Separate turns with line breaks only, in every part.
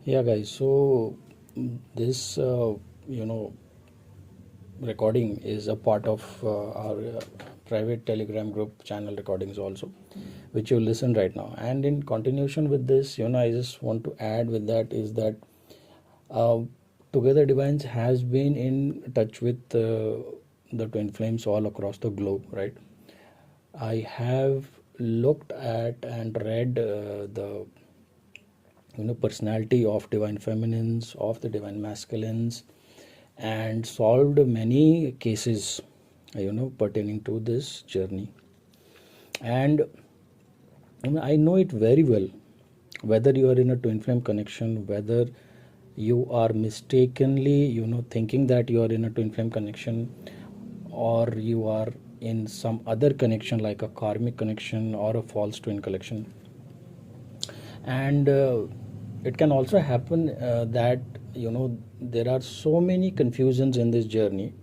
Yeah, guys. So this recording is a part of our private Telegram group channel recordings also, which you listen right now. And in continuation with this, I just want to add with that is that uh, Together Divines has been in touch with the twin flames all across the globe, right? I have looked at and read the personality of divine feminines, of the divine masculines, and solved many cases pertaining to this journey. And I know it very well, whether you are in a twin flame connection, whether you are mistakenly thinking that you are in a twin flame connection, or you are in some other connection like a karmic connection or a false twin connection. And it can also happen that there are so many confusions in this journey,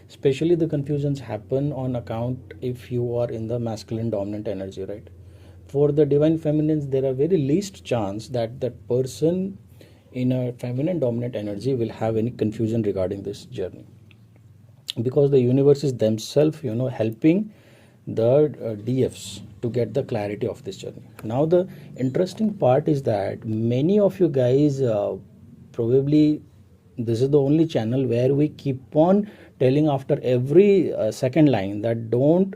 especially the confusions happen on account if you are in the masculine dominant energy, right? For the divine feminines, there are very least chance that that person in a feminine dominant energy will have any confusion regarding this journey, because the universe is themselves helping the DFs to get the clarity of this journey. Now the interesting part is that many of you guys probably this is the only channel where we keep on telling after every second line that don't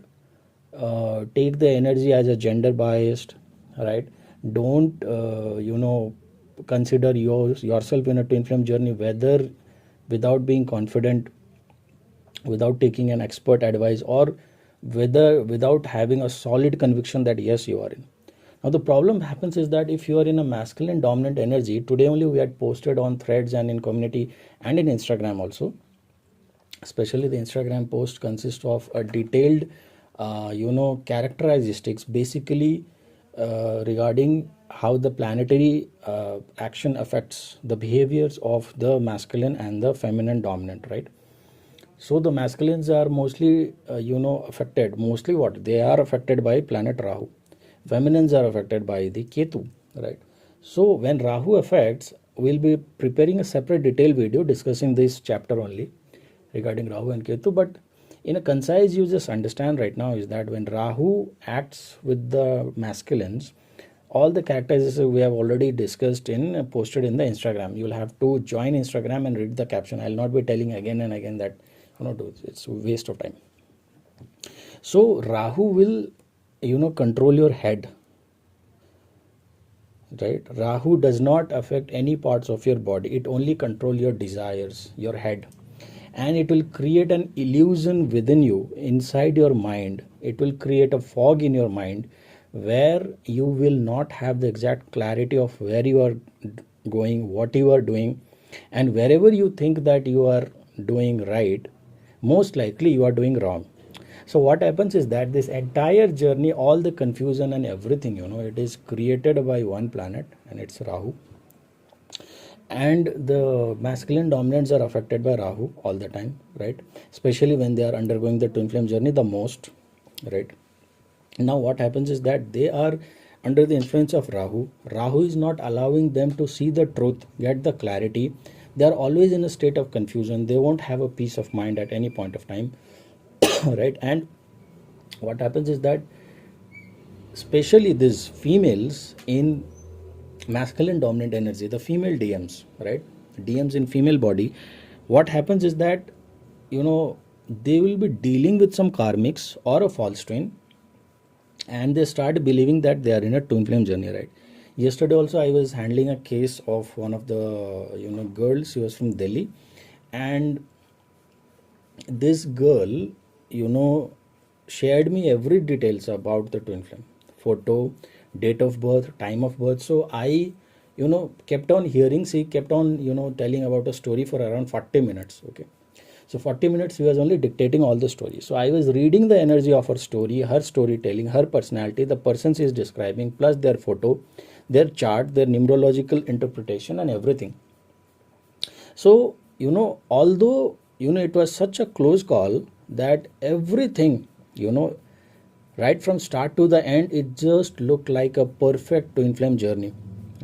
take the energy as a gender biased, right? Don't consider yourself in a twin flame journey whether without being confident, without taking an expert advice, or whether without having a solid conviction that yes you are in. Now the problem happens is that if you are in a masculine dominant energy, today only we had posted on threads and in community and in Instagram also, especially the Instagram post consists of a detailed characteristics, basically regarding how the planetary action affects the behaviors of the masculine and the feminine dominant, right? So the masculines are mostly affected, mostly what they are affected by planet Rahu. Feminines are affected by the Ketu, right? So when Rahu affects, we'll be preparing a separate detailed video discussing this chapter only regarding Rahu and Ketu. But in a concise, you just understand right now is that when Rahu acts with the masculines, all the characteristics we have already discussed in posted in the Instagram. You'll have to join Instagram and read the caption. I'll not be telling again and again that it's a waste of time. So Rahu will control your head, right? Rahu does not affect any parts of your body. It only control your desires, your head, and it will create an illusion within you, inside your mind. It will create a fog in your mind where you will not have the exact clarity of where you are going, what you are doing, and wherever you think that you are doing right, most likely you are doing wrong. So what happens is that this entire journey, all the confusion and everything, it is created by one planet, and it's Rahu. And the masculine dominants are affected by Rahu all the time, right? Especially when they are undergoing the twin flame journey the most, right? Now what happens is that they are under the influence of Rahu. Rahu is not allowing them to see the truth, get the clarity. They are always in a state of confusion. They won't have a peace of mind at any point of time, right? And what happens is that especially these females in masculine dominant energy, the female DMs, right? DMs in female body, what happens is that they will be dealing with some karmics or a false twin, and they start believing that they are in a twin flame journey, right? Yesterday also I was handling a case of one of the girls. She was from Delhi, and this girl shared me every details about the twin flame, photo, date of birth, time of birth. So I kept on hearing. She kept on telling about a story for around 40 minutes. Okay, so 40 minutes she was only dictating all the story. So I was reading the energy of her story, her storytelling, her personality, the person she is describing, plus their photo, their chart, their numerological interpretation, and everything. So although it was such a close call that everything right from start to the end, it just looked like a perfect twin flame journey,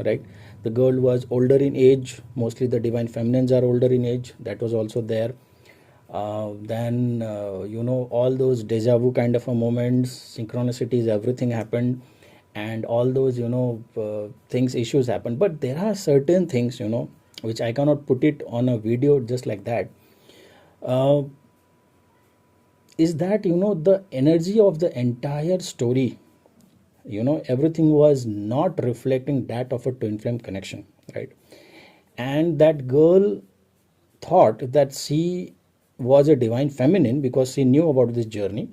right? The girl was older in age, mostly the divine feminines are older in age, that was also there. Then all those deja vu kind of a moments, synchronicities, everything happened, and all those things, issues happened. But there are certain things which I cannot put it on a video just like that. uh, is that the energy of the entire story, everything was not reflecting that of a twin flame connection, right? And that girl thought that she was a divine feminine because she knew about this journey,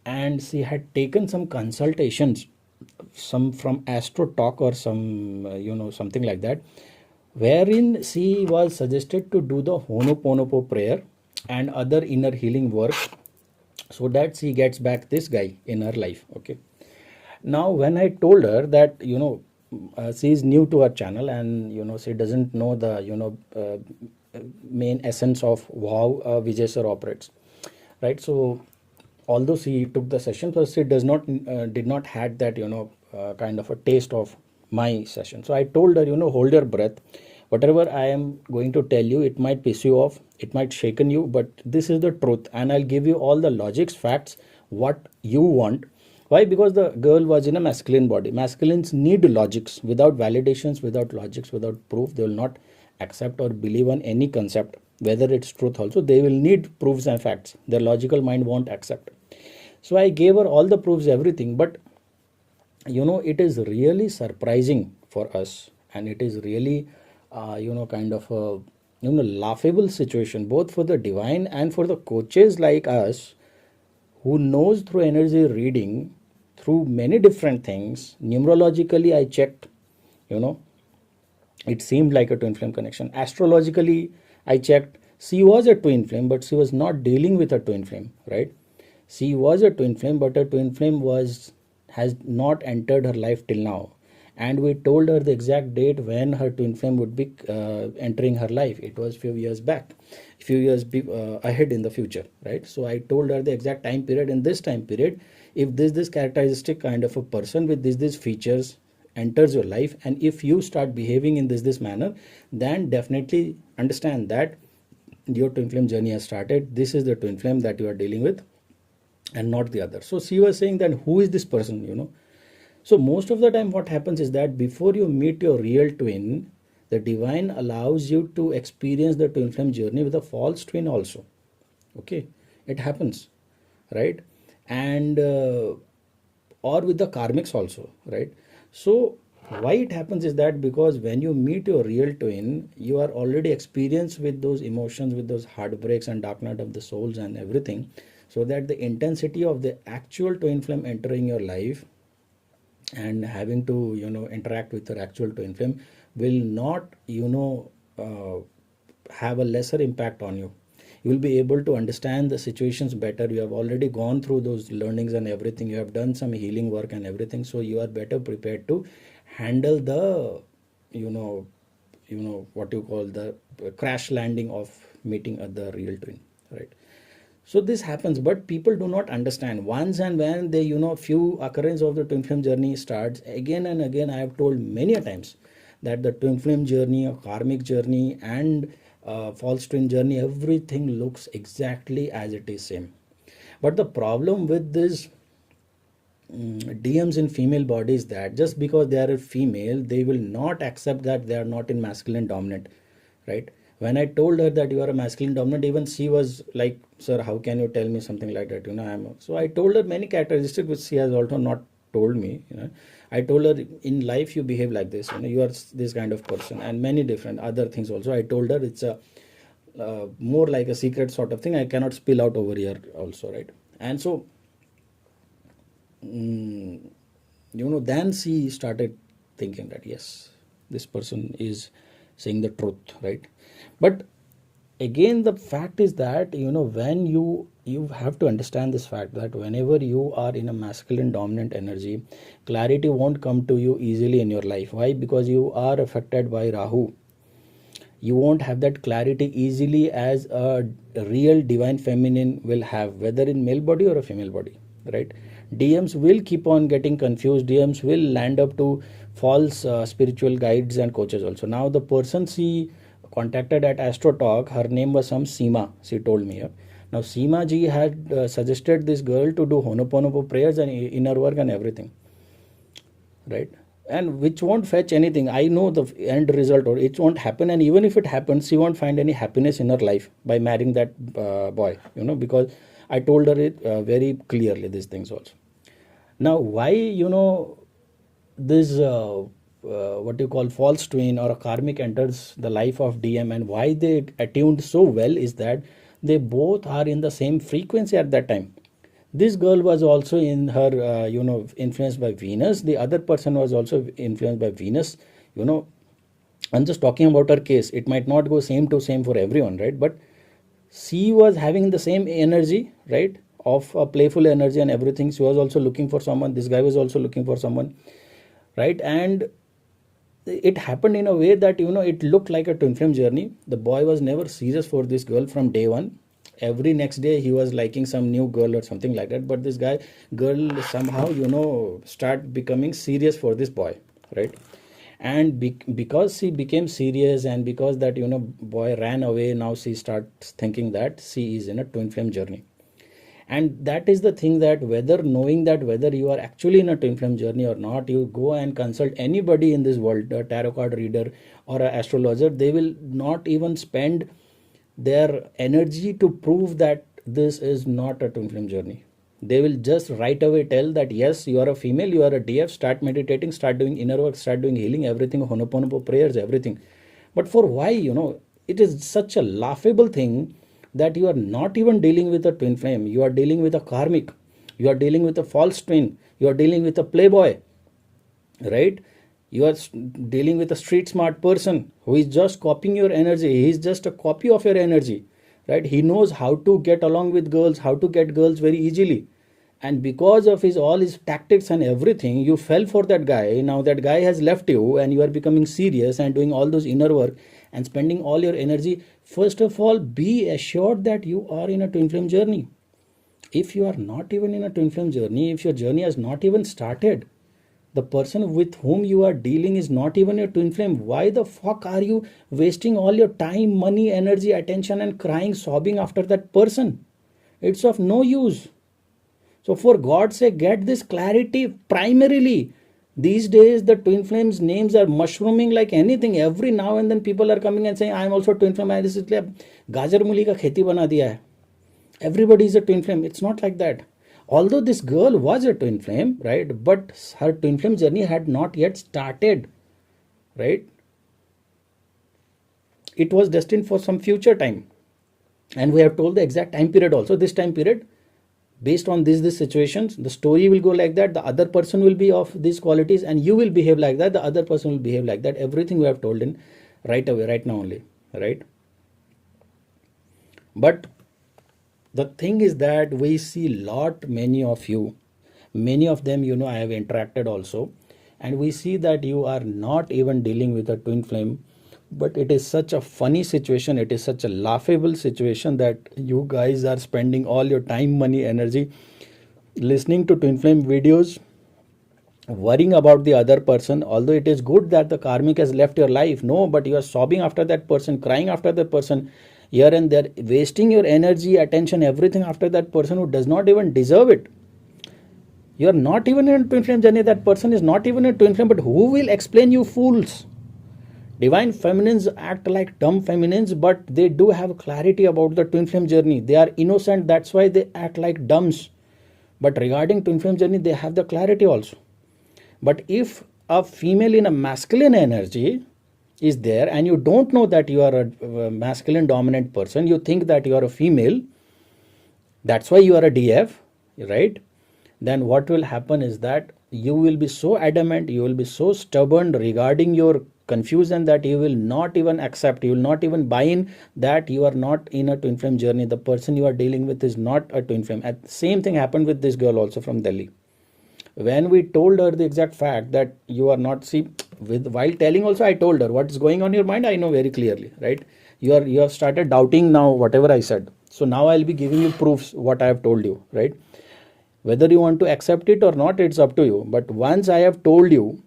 and she had taken some consultations, some from astro talk or some something like that, wherein she was suggested to do the honoponopo prayer and other inner healing work so that she gets back this guy in her life. Okay, now when I told her that she is new to our channel, and she doesn't know the main essence of how Vijay sir operates, right? So although she took the session, but she did not had that kind of a taste of my session. So I told her, hold your breath. Whatever I am going to tell you, it might piss you off, it might shaken you, but this is the truth, and I'll give you all the logics, facts, what you want. Why? Because the girl was in a masculine body. Masculines need logics. Without validations, without logics, without proof, they will not accept or believe on any concept, whether it's truth also. They will need proofs and facts. Their logical mind won't accept. So I gave her all the proofs, everything. But it is really surprising for us, and it is really kind of a laughable situation, both for the divine and for the coaches like us, who knows through energy reading, through many different things. Numerologically I checked, you know it seemed like a twin flame connection. Astrologically I checked, she was a twin flame, but she was not dealing with a twin flame, right? She was a twin flame, but a twin flame has not entered her life till now. And we told her the exact date when her twin flame would be entering her life. It was few years back, few years ahead in the future, right? So I told her the exact time period. In this time period, if this characteristic kind of a person with this features enters your life, and if you start behaving in this manner, then definitely understand that your twin flame journey has started. This is the twin flame that you are dealing with, and not the other. So she was saying that who is this person. So most of the time what happens is that before you meet your real twin, the divine allows you to experience the twin flame journey with a false twin also. Okay, it happens, right? And or with the karmics also, right? So why it happens is that because when you meet your real twin, you are already experienced with those emotions, with those heartbreaks and dark night of the souls and everything, so that the intensity of the actual twin flame entering your life and having to interact with your actual twin flame will not have a lesser impact on you. You will be able to understand the situations better. You have already gone through those learnings and everything. You have done some healing work and everything, so you are better prepared to handle the what you call the crash landing of meeting the real twin, right? So this happens, but people do not understand. Once and when they few occurrence of the twin flame journey starts, again and again I have told many a times that the twin flame journey, a karmic journey, and false twin journey, everything looks exactly as it is same. But the problem with this DMs in female bodies, that just because they are a female, they will not accept that they are not in masculine dominant, right? When I told her that you are a masculine dominant, even she was like, sir, how can you tell me something like that? So I told her many characteristics which she has also not told me. I told her in life you behave like this, you are this kind of person, and many different other things also. I told her it's a more like a secret sort of thing. I cannot spill out over here also, right? And so then she started thinking that yes, this person is saying the truth, right? But again, the fact is that when you have to understand this fact that whenever you are in a masculine dominant energy, clarity won't come to you easily in your life. Why? Because you are affected by Rahu. You won't have that clarity easily as a real divine feminine will have, whether in male body or a female body, right? DMs will keep on getting confused. DMs will land up to false spiritual guides and coaches also. Now the person she contacted at Astro Talk, her name was some Seema, she told me. Now Seema ji had suggested this girl to do Honoponopo prayers and inner work and everything, right? And which won't fetch anything. I know the end result, or it won't happen. And even if it happens, she won't find any happiness in her life by marrying that boy, because I told her it very clearly, these things also. Now, why, this what you call false twin or a karmic enters the life of DM, and why they attuned so well is that they both are in the same frequency at that time. This girl was also in her influenced by Venus. The other person was also influenced by Venus. I'm just talking about her case. It might not go same to same for everyone, right? But she was having the same energy, right, of a playful energy and everything. She was also looking for someone. This guy was also looking for someone, right? And it happened in a way that it looked like a twin flame journey. The boy was never serious for this girl from day one. Every next day he was liking some new girl or something like that, but this girl somehow start becoming serious for this boy, right? And because she became serious, and because that boy ran away, now she starts thinking that she is in a twin flame journey. And that is the thing, that whether you are actually in a twin flame journey or not, you go and consult anybody in this world, a tarot card reader or an astrologer, they will not even spend their energy to prove that this is not a twin flame journey. They will just right away tell that yes, you are a female, you are a DF, start meditating, start doing inner work, start doing healing, everything, Honoponopo prayers, everything. But for why, it is such a laughable thing that you are not even dealing with a twin flame, you are dealing with a karmic, you are dealing with a false twin, you are dealing with a playboy, right? You are dealing with a street smart person who is just copying your energy. He is just a copy of your energy, right? He knows how to get along with girls, how to get girls very easily. And because of all his tactics and everything, you fell for that guy. Now that guy has left you and you are becoming serious and doing all those inner work and spending all your energy. First of all, be assured that you are in a twin flame journey. If you are not even in a twin flame journey, if your journey has not even started, the person with whom you are dealing is not even your twin flame, why the fuck are you wasting all your time, money, energy, attention and crying, sobbing after that person? It's of no use. So for God's sake, get this clarity primarily. These days, the twin flames names are mushrooming like anything. Every now and then people are coming and saying, I am also twin flame. This is like Gajar Muli ka kheti bana diya hai. Everybody is a twin flame. It's not like that. Although this girl was a twin flame, right, but her twin flame journey had not yet started, right? It was destined for some future time. And we have told the exact time period also. This time period, based on these situations, the story will go like that. The other person will be of these qualities and you will behave like that. The other person will behave like that. Everything we have told in right away, right now only, right? But the thing is that we see many of you, many of them, I have interacted also, and we see that you are not even dealing with a twin flame, but it is such a funny situation, it is such a laughable situation that you guys are spending all your time, money, energy listening to twin flame videos, worrying about the other person. Although it is good that the karmic has left your life, no, but you are sobbing after that person, crying after that person, here and there, wasting your energy, attention, everything after that person who does not even deserve it. You are not even in a twin flame journey. That person is not even a twin flame, but who will explain you fools? Divine feminines act like dumb feminines, but they do have clarity about the twin flame journey. They are innocent, that's why they act like dumbs. But regarding twin flame journey, they have the clarity also. But if a female in a masculine energy is there and you don't know that you are a masculine dominant person, you think that you are a female, that's why you are a DF, right? Then what will happen is that you will be so adamant, you will be so stubborn regarding your confusion that you will not even accept, you will not even buy in that you are not in a twin flame journey. The person you are dealing with is not a twin flame. And same thing happened with this girl also from Delhi. When we told her the exact fact that you are not, while telling also, I told her what is going on in your mind, I know very clearly, right? You have started doubting now whatever I said. So now I'll be giving you proofs what I have told you, right? Whether you want to accept it or not, it's up to you. But once I have told you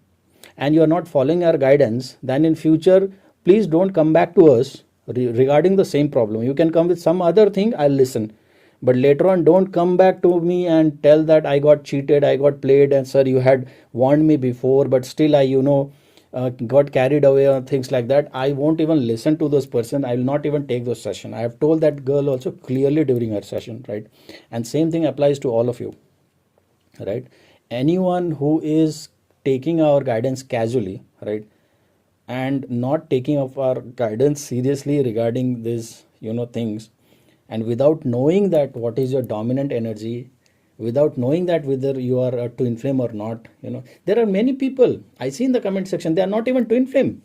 and you are not following our guidance, then in future please don't come back to us regarding the same problem. You can come with some other thing, I'll listen, but later on don't come back to me and tell that I got cheated, I got played, and sir, you had warned me before, but still I got carried away or things like that. I won't even listen to those person. I will not even take those session. I have told that girl also clearly during her session, right? And same thing applies to all of you, right? Anyone who is taking our guidance casually, right, and not taking of our guidance seriously regarding these things, and without knowing that what is your dominant energy, without knowing that whether you are a twin flame or not, there are many people I see in the comment section, they are not even twin flame.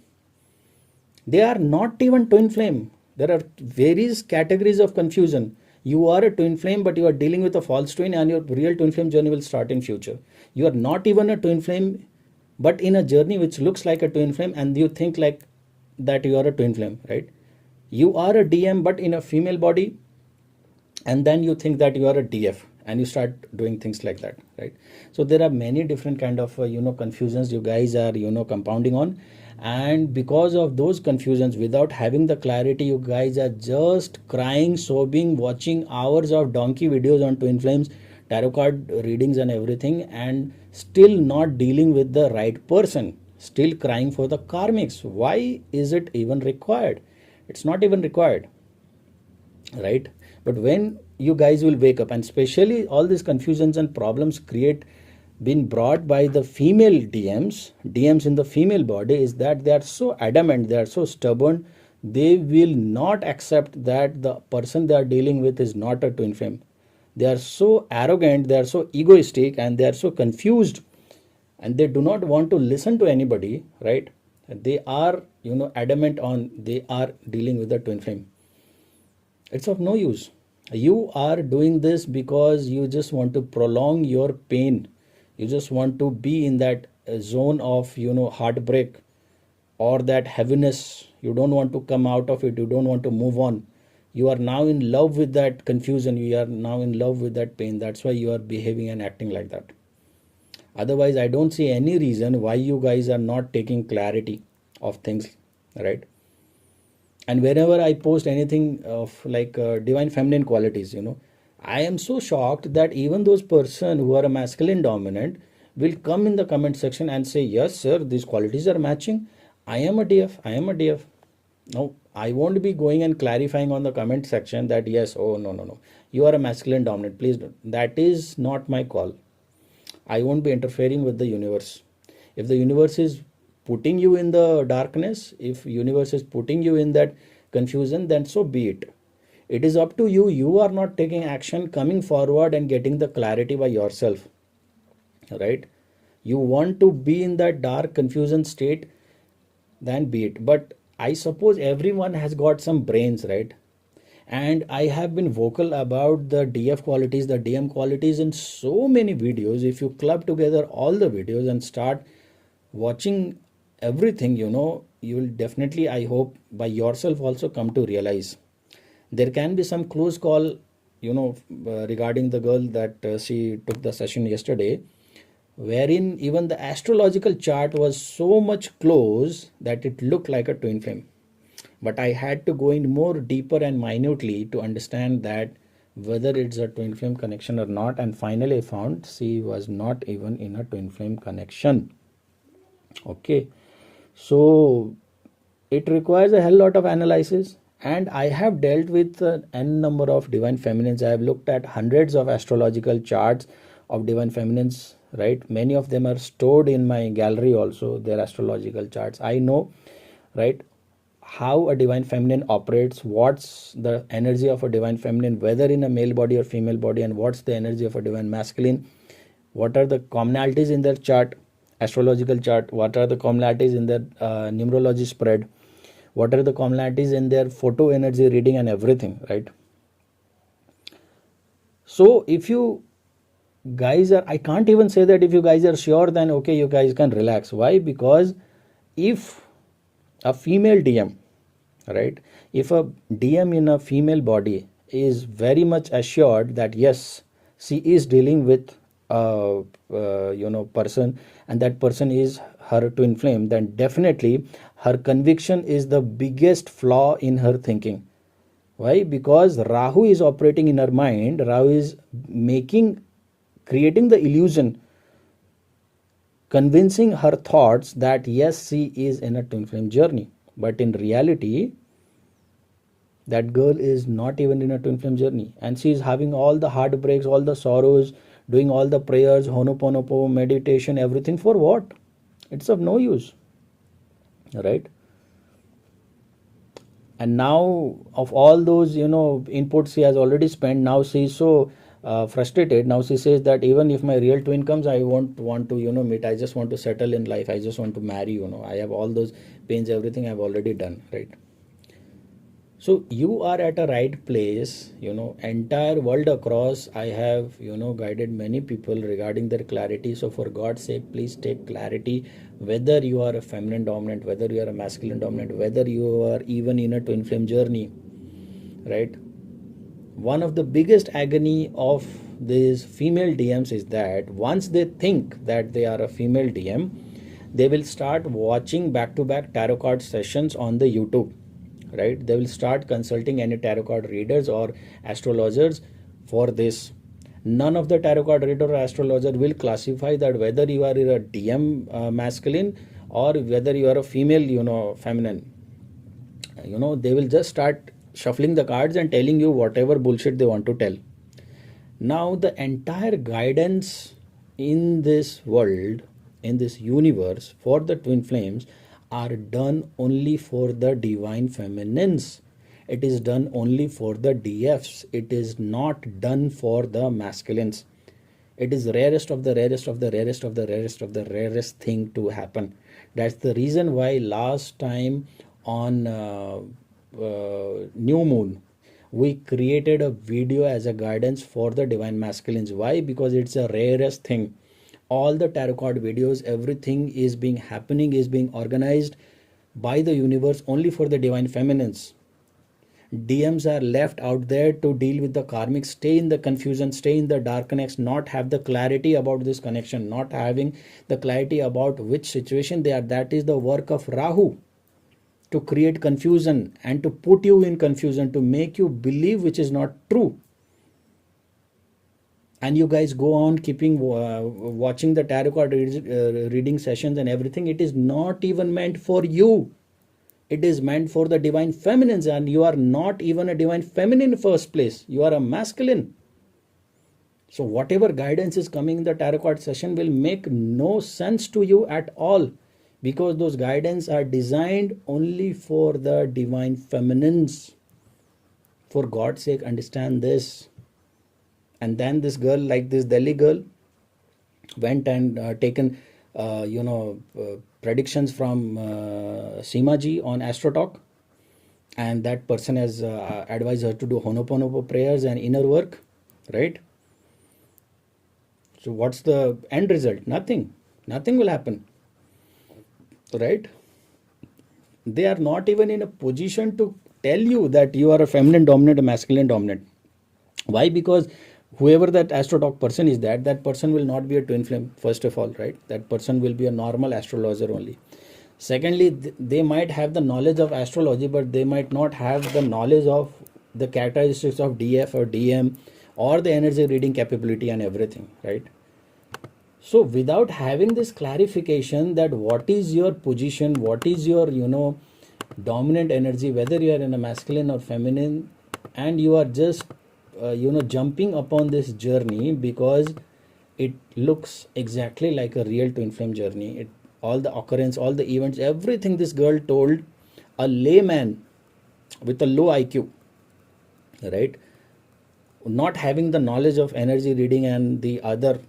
They are not even twin flame. There are various categories of confusion. You are a twin flame, but you are dealing with a false twin, and your real twin flame journey will start in future. You are not even a twin flame, but in a journey which looks like a twin flame, and you think like that you are a twin flame, right? You are a DM, but in a female body, and then you think that you are a DF, and you start doing things like that, right? So there are many different kind of confusions you guys are compounding on, and because of those confusions, without having the clarity, you guys are just crying, sobbing, watching hours of donkey videos on twin flames, tarot card readings and everything, and still not dealing with the right person, still crying for the karmics. Why is it even required? It's not even required, right? But when you guys will wake up, and especially all these confusions and problems been brought by the female DMs in the female body, is that they are so adamant, they are so stubborn, they will not accept that the person they are dealing with is not a twin flame. They are so arrogant, they are so egoistic, and they are so confused, and they do not want to listen to anybody, right? They are adamant on they are dealing with the twin flame. It's of no use. You are doing this because you just want to prolong your pain. You just want to be in that zone of heartbreak or that heaviness. You don't want to come out of it. You don't want to move on. You are now in love with that confusion. You are now in love with that pain. That's why you are behaving and acting like that. Otherwise, I don't see any reason why you guys are not taking clarity of things, right? And whenever I post anything of like divine feminine qualities, I am so shocked that even those person who are a masculine dominant will come in the comment section and say, yes sir, these qualities are matching, I am a DF, I am a DF. No, I won't be going and clarifying on the comment section that yes, oh no, you are a masculine dominant, please don't. That is not my call. I won't be interfering with the universe. If the universe is putting you in the darkness, if universe is putting you in that confusion, then so be it. It is up to you. You are not taking action, coming forward and getting the clarity by yourself, right? You want to be in that dark confusion state, then be it. But I suppose everyone has got some brains, right? And I have been vocal about the DF qualities, the DM qualities in so many videos. If you club together all the videos and start watching everything, you will definitely, I hope, by yourself also come to realize. There can be some close call, regarding the girl that she took the session yesterday, wherein even the astrological chart was so much close that it looked like a twin flame. But I had to go in more deeper and minutely to understand that whether it's a twin flame connection or not, and finally I found she was not even in a twin flame connection. Okay, so it requires a hell lot of analysis, and I have dealt with n number of divine feminines. I have looked at hundreds of astrological charts of divine feminines, right? Many of them are stored in my gallery also, their astrological charts. I know, right, how a divine feminine operates, what's the energy of a divine feminine, whether in a male body or female body, and what's the energy of a divine masculine, what are the commonalities in their chart, astrological chart, what are the commonalities in their numerology spread, what are the commonalities in their photo energy reading and everything, right? So if you guys are, I can't even say that if you guys are sure, then okay, you guys can relax. Why? Because if a female DM, right, if a DM in a female body is very much assured that yes, she is dealing with person, and that person is her twin flame, then definitely her conviction is the biggest flaw in her thinking. Why? Because Rahu is operating in her mind. Rahu is creating the illusion, convincing her thoughts that yes, she is in a twin flame journey. But in reality, that girl is not even in a twin flame journey, and she is having all the heartbreaks, all the sorrows, doing all the prayers, honoponopo, meditation, everything for what? It's of no use, right? And now of all those inputs she has already spent, now she is so frustrated. Now she says that even if my real twin comes, I won't want to meet. I just want to settle in life. I just want to marry. I have all those pains, everything I've already done, right? So you are at a right place. Entire world across, I have guided many people regarding their clarity. So for God's sake, please take clarity, whether you are a feminine dominant, whether you are a masculine dominant, whether you are even in a twin flame journey, right? One of the biggest agony of these female DMs is that once they think that they are a female DM, they will start watching back to back tarot card sessions on the YouTube, right? They will start consulting any tarot card readers or astrologers for this. None of the tarot card reader or astrologer will classify that whether you are a DM masculine or whether you are a female feminine. They will just start shuffling the cards and telling you whatever bullshit they want to tell. Now the entire guidance in this world, in this universe, for the twin flames are done only for the divine feminines. It is done only for the DFs. It is not done for the masculines. It is rarest of the rarest of the rarest of the rarest of the rarest thing to happen. That's the reason why last time on new moon we created a video as a guidance for the divine masculines. Why? Because it's a rarest thing. All the tarot card videos, everything is being organized by the universe only for the divine feminines. DMs are left out there to deal with the karmic, stay in the confusion, stay in the darkness, not have the clarity about this connection, not having the clarity about which situation they are. That is the work of Rahu, to create confusion and to put you in confusion, to make you believe which is not true. And you guys go on keeping watching the tarot card reading sessions and everything. It is not even meant for you. It is meant for the divine feminines, and you are not even a divine feminine in first place. You are a masculine. So whatever guidance is coming in the tarot card session will make no sense to you at all, because those guidance are designed only for the divine feminines. For God's sake, understand this. And then this girl, like this Delhi girl, went and taken predictions from Seema ji on AstroTalk, and that person has advised her to do Honoponopo prayers and inner work, right? So what's the end result? Nothing will happen, right? They are not even in a position to tell you that you are a feminine dominant, a masculine dominant. Why? Because whoever that AstroTalk person is, that person will not be a twin flame, first of all, right? That person will be a normal astrologer only. Secondly, they might have the knowledge of astrology, but they might not have the knowledge of the characteristics of DF or DM or the energy reading capability and everything, right? So without having this clarification that what is your position, what is your dominant energy, whether you are in a masculine or feminine, and you are just jumping upon this journey because it looks exactly like a real twin flame journey. All the occurrence, all the events, everything this girl told a layman with a low IQ, right? Not having the knowledge of energy reading and the other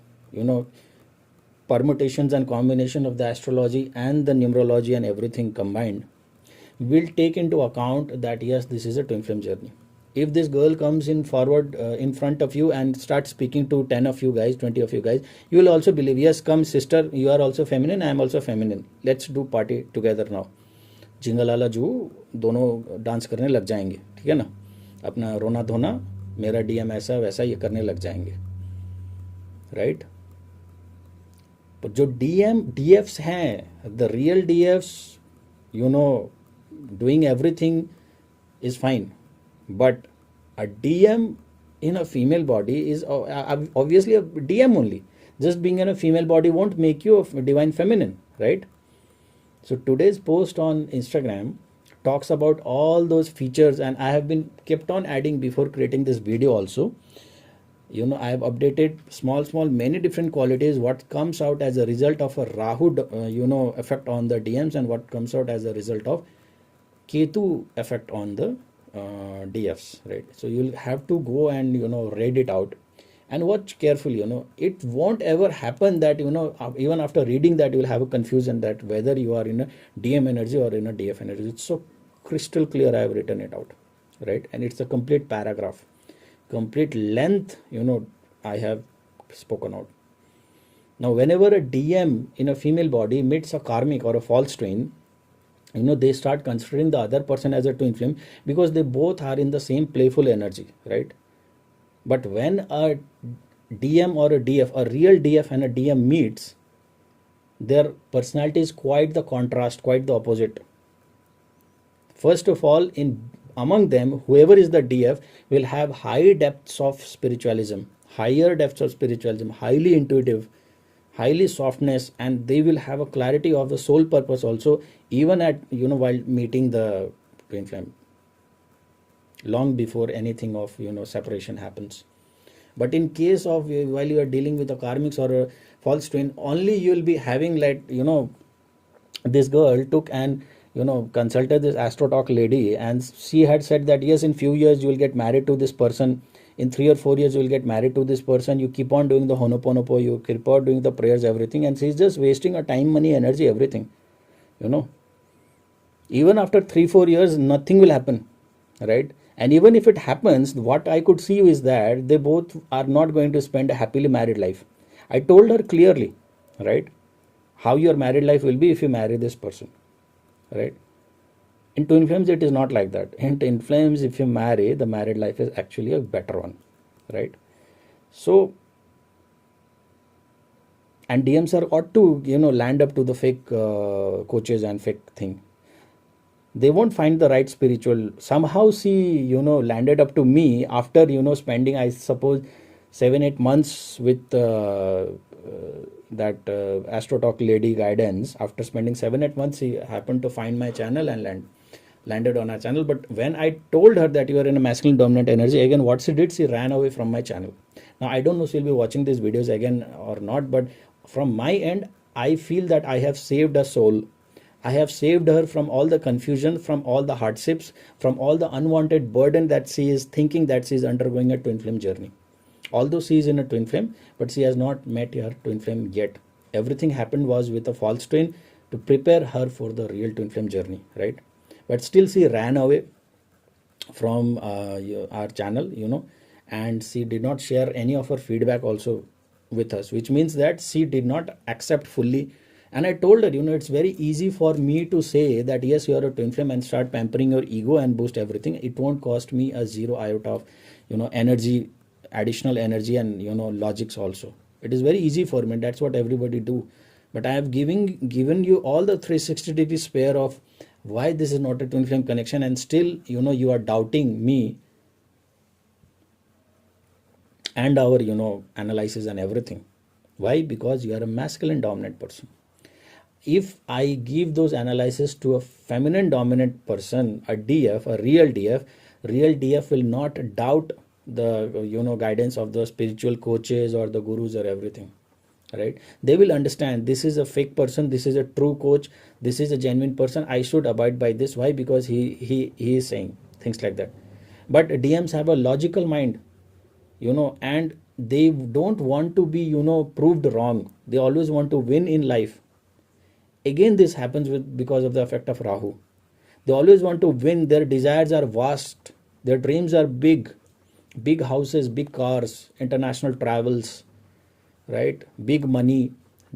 permutations and combination of the astrology and the numerology and everything combined, will take into account that yes, this is a twin flame journey. If this girl comes in forward in front of you and starts speaking to 10 of you guys, 20 of you guys, you will also believe, yes, come sister, you are also feminine, I am also feminine, let's do party together now. जिंगलाला जू दोनों dance करने लग जाएंगे, ठीक है ना, अपना रोना धोना, मेरा डीएम ऐसा वैसा ये करने लग जाएंगे, राइट? पर जो DFs हैं, the real DFs, you know, doing everything is fine, but a DM in a female body is obviously a DM only. Just being in a female body won't make you a divine feminine, right? So today's post on Instagram talks about all those features, and I have been kept on adding before creating this video also. You know, I have updated small many different qualities, what comes out as a result of a Rahu effect on the DMs, and what comes out as a result of Ketu effect on the DFs, right? So you'll have to go and read it out and watch carefully. It won't ever happen that even after reading that you'll have a confusion that whether you are in a DM energy or in a DF energy. It's so crystal clear. I have written it out, right? And it's a complete paragraph, complete length. I have spoken out. Now, whenever a DM in a female body meets a karmic or a false twin, they start considering the other person as a twin flame because they both are in the same playful energy, right? But when a DM or a DF, a real DF and a DM meets, their personality is quite the contrast, quite the opposite. First of all, in among them, whoever is the DF will have high depths of spiritualism, higher depths of spiritualism, highly intuitive, highly softness, and they will have a clarity of the soul purpose also, even at while meeting the twin flame, long before anything of separation happens. But in case of while you are dealing with a karmics or a false twin, only you will be having like this girl took and consulted this astrotalk lady, and she had said that yes, in few years you will get married to this person, in 3 or 4 years you will get married to this person, you keep on doing the honoponopo, you keep on doing the prayers, everything, and she's just wasting her time, money, energy, everything. Even after 3-4 years nothing will happen, right? And even if it happens, what I could see is that they both are not going to spend a happily married life. I told her clearly, right, how your married life will be if you marry this person, right? In twin flames it is not like that. In twin flames, if you marry, the married life is actually a better one, right? So, and DMs are ought to land up to the fake coaches and fake thing. They won't find the right spiritual. Somehow she landed up to me after spending, I suppose, 7-8 months with that astrotalk lady guidance. After spending 7-8 months, she happened to find my channel and landed on our channel. But when I told her that you are in a masculine dominant energy, again what she did, she ran away from my channel. Now I don't know she'll be watching these videos again or not, but from my end I feel that I have saved a soul. I have saved her from all the confusion, from all the hardships, from all the unwanted burden that she is thinking that she is undergoing a twin flame journey. Although she is in a twin flame, but she has not met her twin flame yet. Everything happened was with a false twin to prepare her for the real twin flame journey, right? But still she ran away from our channel, and she did not share any of her feedback also with us, which means that she did not accept fully. And I told her, it's very easy for me to say that yes, you are a twin flame and start pampering your ego and boost everything. It won't cost me a zero iota of energy, additional energy, and logics also. It is very easy for me. That's what everybody do. But I have given you all the 360-degree spare of why this is not a twin flame connection, and still you are doubting me and our analysis and everything. Why? Because you are a masculine dominant person. If I give those analysis to a feminine dominant person, a DF, a real DF will not doubt the guidance of the spiritual coaches or the gurus or everything, right? They will understand this is a fake person, this is a true coach, this is a genuine person, I should abide by this. Why? Because he is saying things like that. But DMs have a logical mind, and they don't want to be proved wrong. They always want to win in life. Again, this happens because of the effect of Rahu. They always want to win. Their desires are vast, their dreams are big houses, big cars, international travels, right? Big money,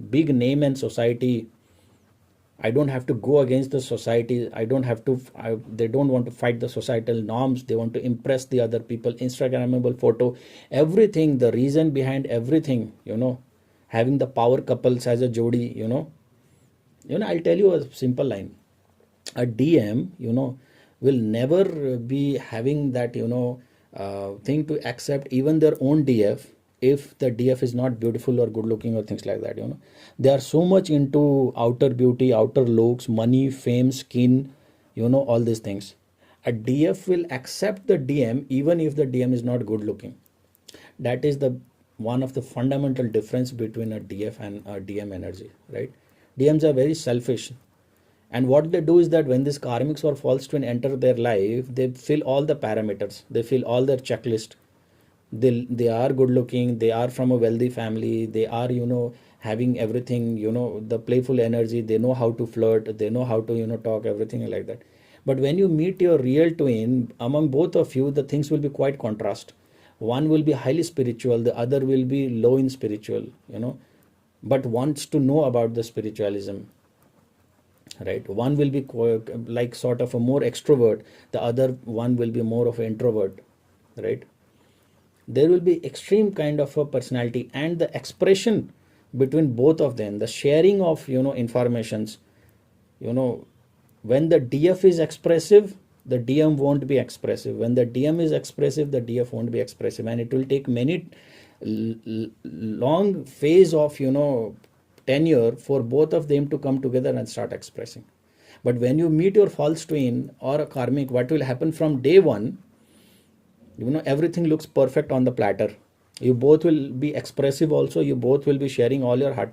big name and society. I don't have to go against the society. They don't want to fight the societal norms. They want to impress the other people. Instagrammable photo, everything, the reason behind everything, having the power couples as a jodi, I'll tell you a simple line. A DM, will never be having that, thing to accept even their own DF if the DF is not beautiful or good looking or things like that, They are so much into outer beauty, outer looks, money, fame, skin, all these things. A DF will accept the DM even if the DM is not good looking. That is the one of the fundamental difference between a DF and a DM energy, right? DMs are very selfish, and what they do is that when this karmics or false twin enter their life, they fill all the parameters, they fill all their checklist. They are good looking, they are from a wealthy family, they are, having everything, the playful energy, they know how to flirt, they know how to, talk, everything like that. But when you meet your real twin, among both of you, the things will be quite contrast. One will be highly spiritual, the other will be low in spiritual, but wants to know about the spiritualism, right? One will be like sort of a more extrovert, the other one will be more of an introvert, right? There will be extreme kind of a personality, and the expression between both of them, the sharing of, informations, you know when the DF is expressive, the DM won't be expressive. When the DM is expressive, the DF won't be expressive, and it will take many long phase of, tenure for both of them to come together and start expressing. But when you meet your false twin or a karmic, what will happen from day one, everything looks perfect on the platter. You both will be expressive also, you both will be sharing all your heart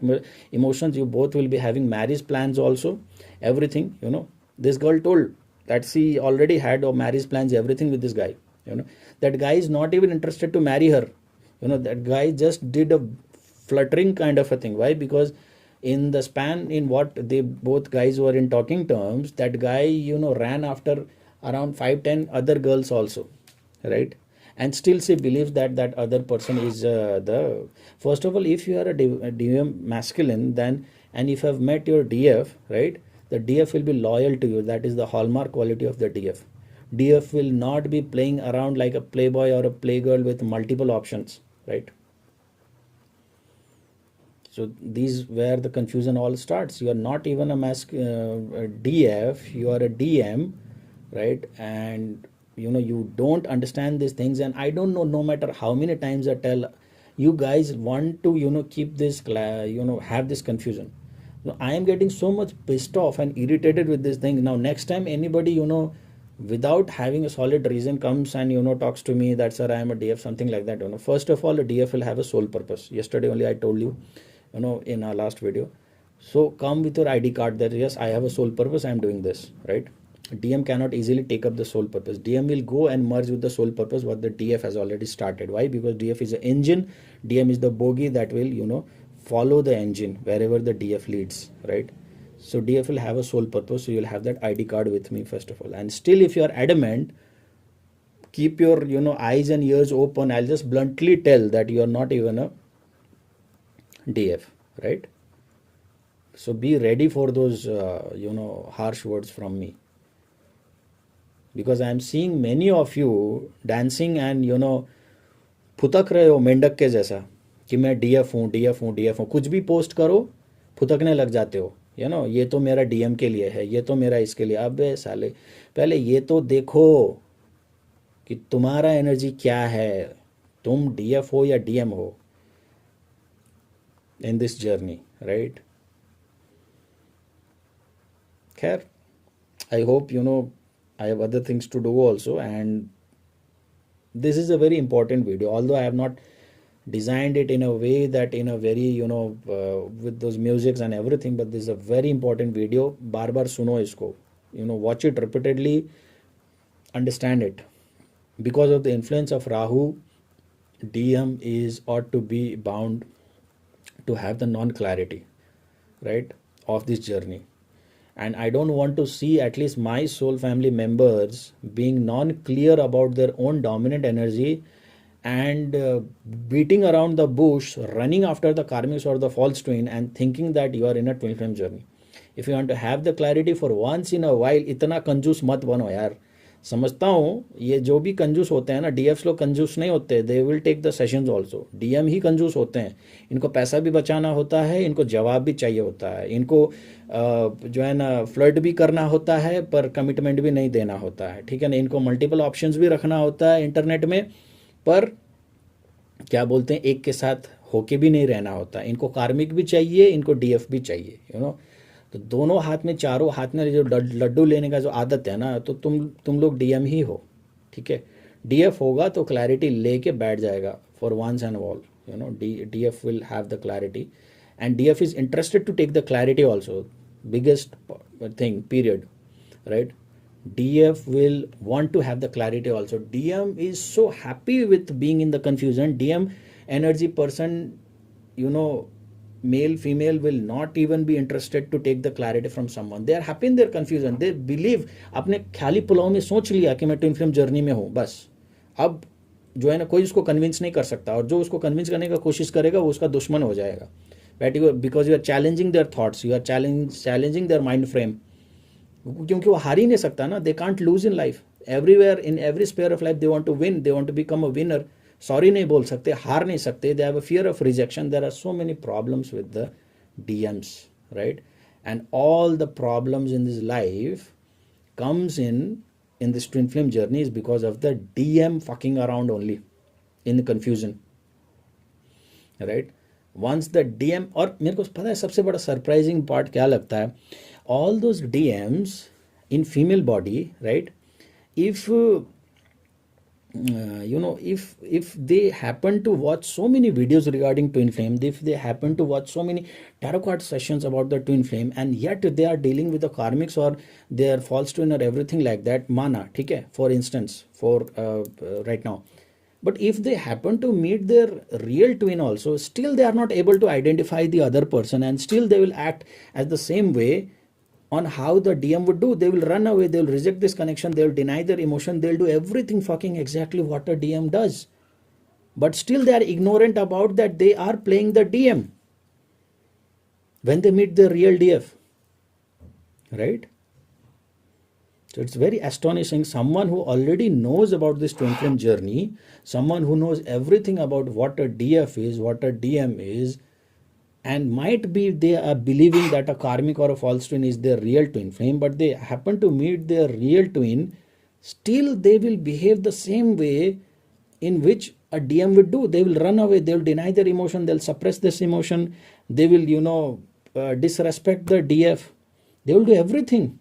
emotions, you both will be having marriage plans also, everything. This girl told that she already had marriage plans, everything with this guy. That guy is not even interested to marry her. That guy just did a fluttering kind of a thing. Why? Because in the span in what they both guys were in talking terms, that guy, ran after around 5-10 other girls also, right? And still she believes that that other person is the first of all, if you are a DM masculine, then, and if you have met your DF, right, the DF will be loyal to you. That is the hallmark quality of the DF. DF will not be playing around like a playboy or a playgirl with multiple options, right? So these where the confusion all starts. You are not even a DF, you are a DM, right? And you don't understand these things. And I don't know, no matter how many times I tell you guys want to keep this have this confusion. I am getting so much pissed off and irritated with this thing. Now next time anybody without having a solid reason comes and talks to me that sir I am a DF, something like that, first of all, a DF will have a sole purpose. Yesterday only I told you, in our last video. So come with your ID card that yes, I have a sole purpose, I am doing this, right? DM cannot easily take up the sole purpose. DM will go and merge with the sole purpose what the DF has already started. Why? Because DF is the engine, DM is the bogie that will follow the engine wherever the DF leads, right? So DF will have a sole purpose, so you'll have that ID card with me first of all. And still if you are adamant, keep your eyes and ears open. I'll just bluntly tell that you are not even a DF, right? So be ready for those harsh words from me, because I am seeing many of you dancing and फुतक रहे हो मेंढक के जैसा कि मैं DF हूँ DF हूँ DF हूँ. कुछ भी पोस्ट करो फुतकने लग जाते हो. ये तो मेरा DM के लिए है, ये तो मेरा इसके लिए. अबे साले पहले ये तो देखो कि तुम्हारा एनर्जी क्या है, तुम DF हो या DM हो in this journey, right? Khair, I hope I have other things to do also, and this is a very important video, although I have not designed it in a way that in a very with those musics and everything, but this is a very important video. बार बार सुनो इसको, watch it repeatedly, understand it. Because of the influence of Rahu, DM is ought to be bound to have the non-clarity, right, of this journey. And I don't want to see at least my soul family members being non-clear about their own dominant energy and beating around the bush, running after the karmics or the false twin and thinking that you are in a twin flame journey. If you want to have the clarity for once in a while, itna kanjus mat bano yaar. समझता हूँ ये जो भी कंजूस होते हैं ना, डीएफ्स लोग कंजूस नहीं होते, they will take the sessions also. DM ही कंजूस होते हैं, इनको पैसा भी बचाना होता है, इनको जवाब भी चाहिए होता है, इनको जो है ना फ्लर्ट भी करना होता है पर कमिटमेंट भी नहीं देना होता है, ठीक है ना, इनको मल्टीपल ऑप्शंस भी रखना होता है इंटरनेट में, पर क्या बोलते हैं एक के साथ होके भी नहीं रहना होता, इनको कार्मिक भी चाहिए, इनको डीएफ भी चाहिए, तो दोनों हाथ में, चारों हाथ में जो लड्डू लेने का जो आदत है ना, तो तुम लोग डीएम ही हो, ठीक है। डीएफ होगा तो क्लैरिटी लेके बैठ जाएगा for once and all, DF will have the clarity and DF is interested to take the clarity also, biggest thing period, right? DF will want to have the clarity also. DM is so happy with being in the confusion. DM energy person, male female will not even be interested to take the clarity from someone. They are happy in their confusion. They believe अपने ख्याली पुलाव में सोच लिया कि मैं twin flame journey में हूँ, बस अब जो है ना कोई उसको कन्विंस नहीं कर सकता, और जो उसको कन्विंस करने का कोशिश करेगा वो उसका दुश्मन हो जाएगा, because you are challenging their thoughts, you are challenging their mind frame, क्योंकि वो हार ही नहीं सकता ना, they can't lose in life, everywhere in every sphere of life they want to win, they want to become a winner, sorry नहीं बोल सकते, हार नहीं सकते, they have a fear of rejection, there are so many problems with the DMs, right? And all the problems in this life comes in this twin flame journey is because of the DM fucking around only in the confusion, right? Once the DM, और मेरे को पता है सबसे बड़ा surprising part क्या लगता है, all those DMs in female body, right? If if they happen to watch so many videos regarding twin flame, if they happen to watch so many tarot card sessions about the twin flame, and yet they are dealing with the karmics or their false twin or everything like that, mana, ठीक है, for instance, for right now. But if they happen to meet their real twin also, still they are not able to identify the other person, and still they will act as the same way on how the DM would do. They will run away, they will reject this connection, they will deny their emotion, they will do everything fucking exactly what a DM does. But still they are ignorant about that they are playing the DM when they meet the real DF, right? So it's very astonishing. Someone who already knows about this twin flame journey, someone who knows everything about what a DF is, what a DM is, and might be they are believing that a karmic or a false twin is their real twin flame, but they happen to meet their real twin, still they will behave the same way in which a DM would do. They will run away, they will deny their emotion, they'll suppress this emotion, they will, disrespect the DF, they will do everything.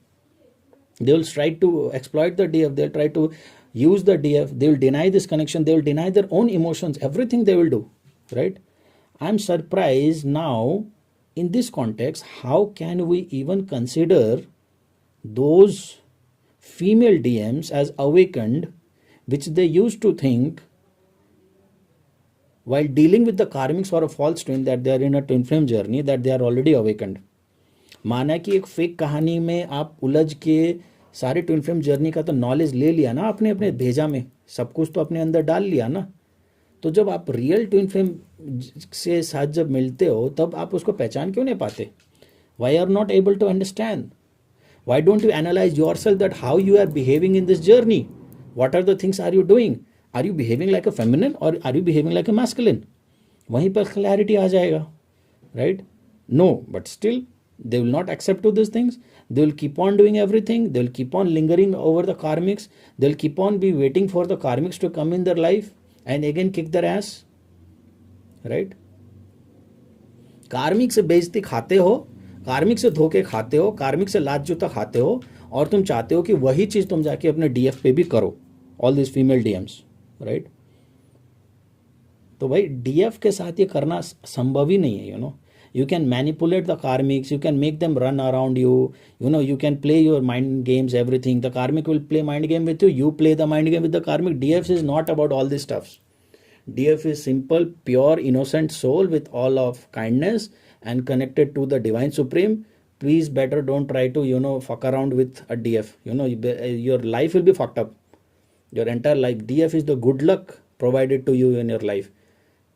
They will try to exploit the DF, they'll try to use the DF, they will deny this connection, they will deny their own emotions, everything they will do, right? I'm surprised now in this context, how can we even consider those female DMs as awakened, which they used to think while dealing with the karmics or a false twin that they are in a twin flame journey, that they are already awakened. माना कि एक fake कहानी में आप उलझ के सारे twin flame journey का तो नॉलेज ले लिया ना, आपने अपने भेजा में सब कुछ तो अपने अंदर डाल लिया ना, तो जब आप रियल ट्विन फ्लेम से साथ जब मिलते हो तब आप उसको पहचान क्यों नहीं पाते? Why are not able to understand? Why don't you analyse yourself that how you are behaving in this journey? What are the things are you doing? Are you behaving like a feminine or are you behaving like a masculine? वहीं पर clarity आ जाएगा, right? No, but still they will not accept to these things. They will keep on doing everything, they will keep on lingering over the karmics, they will keep on be waiting for the karmics to come in their life and again kick their ass, right? कार्मिक से बेइज्जती खाते हो, कार्मिक से धोखे खाते हो, कार्मिक से लात जूता खाते हो, और तुम चाहते हो कि वही चीज तुम जाके अपने डीएफ पे भी करो, all this female DMs, right? तो भाई डीएफ के साथ ये करना संभव ही नहीं है, You can manipulate the karmics, you can make them run around you, you can play your mind games, everything. The karmic will play mind game with you, you play the mind game with the karmic. DF is not about all this stuff. DF is simple, pure, innocent soul with all of kindness and connected to the divine supreme. Please better don't try to, fuck around with a DF. Your life will be fucked up. Your entire life. DF is the good luck provided to you in your life.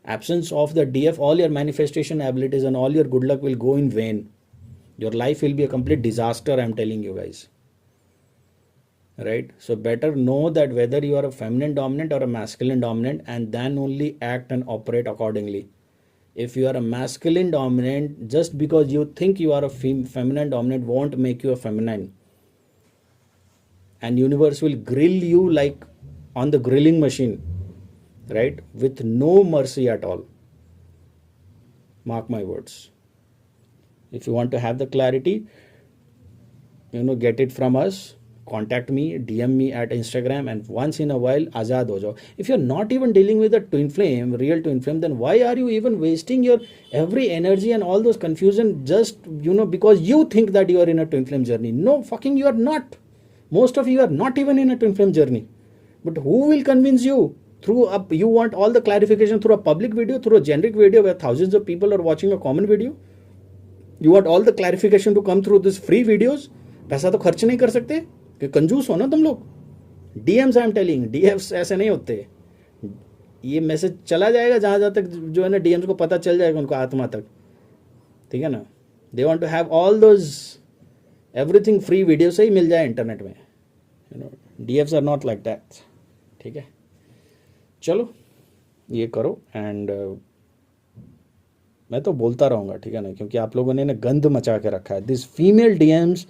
Absence of the DF, all your manifestation abilities and all your good luck will go in vain. Your life will be a complete disaster, I'm telling you guys. right? So better know that whether you are a feminine dominant or a masculine dominant, and then only act and operate accordingly. If you are a masculine dominant, just because you think you are a feminine dominant won't make you a feminine. And universe will grill you like on the grilling machine, right? With no mercy at all. Mark my words. If you want to have the clarity, get it from us. Contact me, DM me at Instagram, and once in a while, azad ho jao. If you're not even dealing with a twin flame, real twin flame, then why are you even wasting your every energy and all those confusion just, because you think that you are in a twin flame journey? No, fucking you are not. Most of you are not even in a twin flame journey. But who will convince you? You want all the clarification through a public video, through a generic video where thousands of people are watching a common video? You want all the clarification to come through these free videos? पैसा तो खर्च नहीं कर सकते कि कंजूस हो ना तुम लोग. DMs I am telling, DFs ऐसे नहीं होते. ये मैसेज चला जाएगा जहाँ तक जो है ना DMs को पता चल जाएगा उनको आत्मा तक. ठीक है ना. They want to have all those everything free video से ही मिल जाए इंटरनेट में. DFs are not like that. ठीक है, चलो ये करो. एंड मैं तो बोलता रहूँगा, ठीक है ना, क्योंकि आप लोगों ने गंद मचा के रखा है. This female DMs,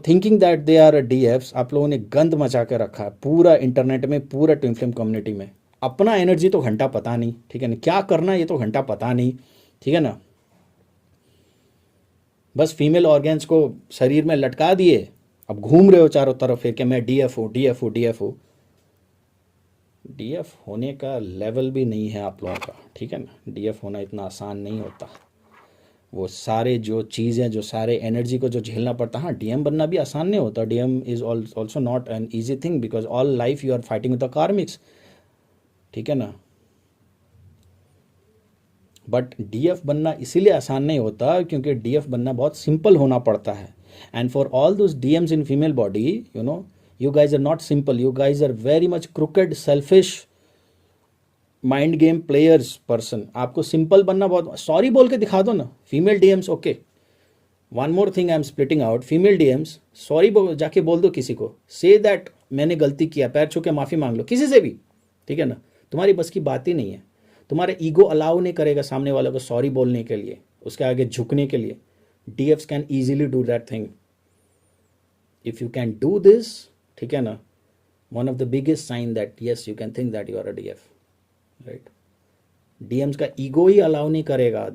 thinking that they are DFs, आप लोगों ने गंद मचा के रखा है पूरा इंटरनेट में, पूरा ट्विन फ्लेम कम्युनिटी में. अपना एनर्जी तो घंटा पता नहीं, ठीक है ना, क्या करना ये तो घंटा पता नहीं, ठीक है ना. बस फीमेल ऑर्गेन्स को शरीर में लटका दिए, अब घूम रहे हो चारों तरफ फिर कि मैं DF हूँ, DF हूँ, DF हूँ. DF होने का लेवल भी नहीं है आप लोगों का, ठीक है ना. DF होना इतना आसान नहीं होता. वो सारे जो चीज़ें, जो सारे एनर्जी को जो झेलना पड़ता. हाँ, DM बनना भी आसान नहीं होता. DM is also not an easy thing, because all life you are fighting with the karmics, ठीक है ना. बट DF बनना इसीलिए आसान नहीं होता क्योंकि DF बनना बहुत सिंपल होना पड़ता है. And for all those DMs in female body, you guys are not simple. You guys are very much crooked, selfish, mind game players person. आपको सिंपल बनना बहुत. सॉरी बोल के दिखा दो ना. Female DMs, okay, one more thing I am splitting out. Female DMs, sorry जाके बोल दो किसी को. से दैट मैंने गलती किया, पैर छू के माफ़ी मांग लो किसी से भी, ठीक है ना. तुम्हारी बस की बात ही नहीं है. तुम्हारा ईगो अलाउ नहीं करेगा सामने वाले को सॉरी बोलने के लिए, उसके आगे झुकने के लिए. DFs can easily do that thing. If you can do this, ठीक है ना, one of the biggest sign that yes you can think that you are a DF, right. DMs का ईगो ही अलाउ नहीं करेगा.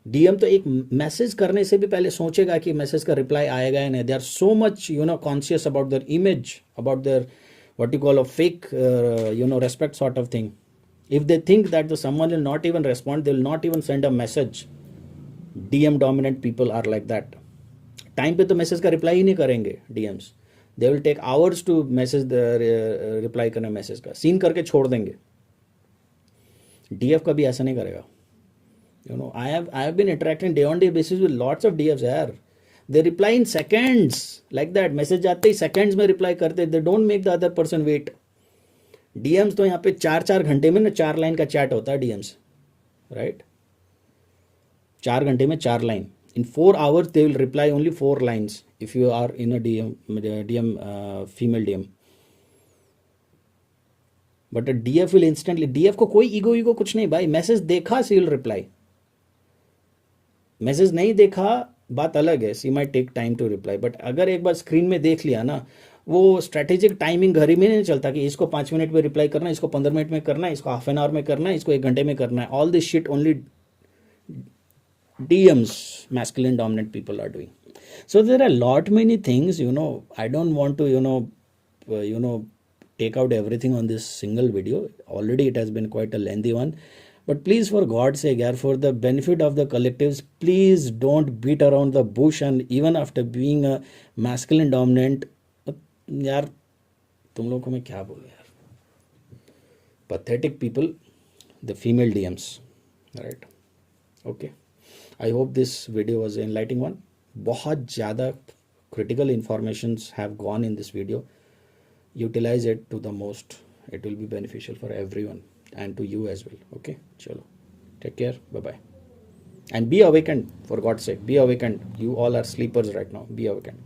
DM तो एक message करने से भी पहले सोचेगा कि मैसेज का रिप्लाई आएगा या नहीं. They are so much conscious about their image, about their what you call a fake respect sort of thing. If they think that the someone will not even respond, they will not even send a message. DM dominant people are like that. Time पे तो message का reply ही नहीं करेंगे DMs. They will take hours to message reply करना. Message का seen करके छोड़ देंगे. DF कभी ऐसा नहीं करेगा. I have been interacting day on day basis with lots of DFs यार. They reply in seconds like that. Message जाते ही seconds में रिप्लाई करते. They don't make the other person wait. DMs तो यहाँ पे 4 घंटे में ना 4 लाइन का चैट होता है DMs, राइट. 4 घंटे में 4 line. In 4 hours they will reply only 4 lines if you are in a DM female DM. But a DF will instantly. DF को कोई ईगो कुछ नहीं भाई. मैसेज देखा सी विल रिप्लाई. मैसेज नहीं देखा बात अलग है. She might take time to reply. But अगर एक बार स्क्रीन में देख लिया ना, वो स्ट्रेटेजिक टाइमिंग घड़ी में नहीं चलता कि इसको 5 मिनट में रिप्लाई करना है, इसको 15 मिनट में करना है, इसको हाफ एन आवर में करना है, इसको 1 घंटे में करना है. All this shit only DMs, masculine dominant people, are doing. So there are lot many things, I don't want to, take out everything on this single video. Already it has been quite a lengthy one. But please, for God's sake, for the benefit of the collectives, please don't beat around the bush. And even after being a masculine dominant, यार तुम लोगों को मैं क्या बोलूं यार. Pathetic people, the female DMs, right? Okay. I hope this video was an enlightening one. बहुत ज़्यादा critical informations have gone in this video. Utilize it to the most. It will be beneficial for everyone and to you as well. Okay, chalo. Take care. Bye bye. And be awakened, for God's sake. Be awakened. You all are sleepers right now. Be awakened.